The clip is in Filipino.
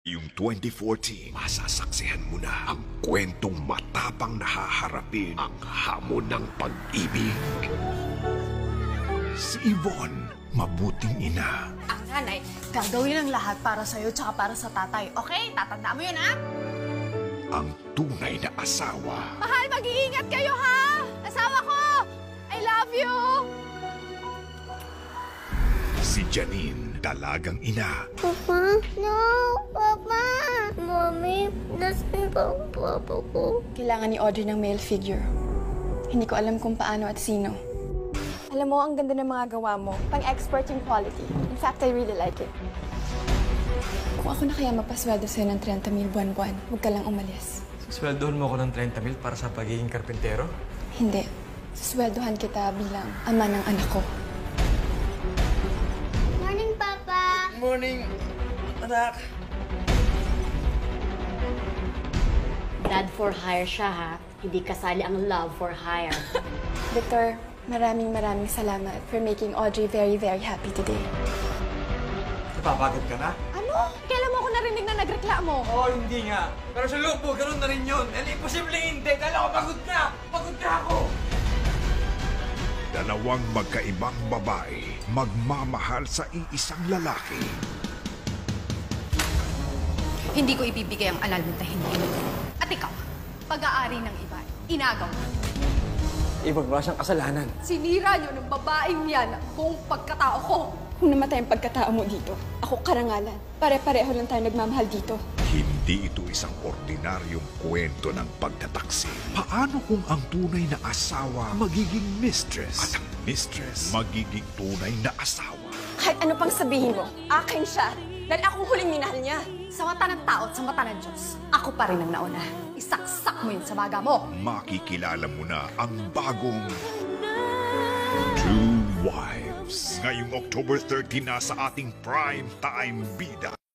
Yung 2014, masasaksihan mo na ang kwentong matapang na haharapin ang hamon ng pag-ibig. Si Yvonne, mabuting ina. Ang nanay, gagawin ang lahat para sa'yo tsaka para sa tatay. Okay? Tatandaan mo yun, ha? Ang tunay na asawa. Mahal, mag-iingat kayo, ha? Asawa ko! I love you! Si Janine, dalagang ina. Papa, no! Papa! Mommy, nasaan ba ang papa ko? Kailangan ni Audrey ng male figure. Hindi ko alam kung paano at sino. Alam mo, ang ganda ng mga gawa mo. Pang-expert yung quality. In fact, I really like it. Kung ako na kaya mapasweldo sa'yo ng 30,000 buwan-buwan, huwag ka lang umalis. Sweldohan mo ako ng 30,000 para sa pagiging karpintero? Hindi. Susweldohan kita bilang ama ng anak ko. Morning, Papa! Morning, anak. Dad for hire siya, ha? Hindi kasali ang love for hire. Victor, maraming salamat for making Audrey very, very happy today. Napapagod ka na? Ano? Kailan mo ako narinig na nagreklamo? Oo, hindi nga. Pero sa loob mo, ganun na rin yun. And imposible hindi. Dahil ako pagod na! Pagod na ako! Dalawang magkaibang babae, magmamahal sa iisang lalaki. Hindi ko ibibigay ang alal mo dahil hindi. At ikaw, pag-aari ng iba, inagaw mo. Ibang ba siyang kasalanan? Sinira niyo ng babaeng yan ang buong pagkatao ko. Kung namatay ang pagkatao mo dito, ako karangalan. Pare-pareho lang tayo nagmamahal dito. Hindi ito isang ordinaryong kwento ng pagtataksil. Paano kung ang tunay na asawa magiging mistress at ang mistress magiging tunay na asawa? Kahit ano pang sabihin mo, akin siya. Dahil akong huling minahal niya. Sa mata ng tao at sa mata ng Diyos, ako pa rin ang nauna. Isaksak mo yun sa baga mo. Makikilala mo na ang bagong Two Wives. Ngayong October 30 na sa ating prime time bida.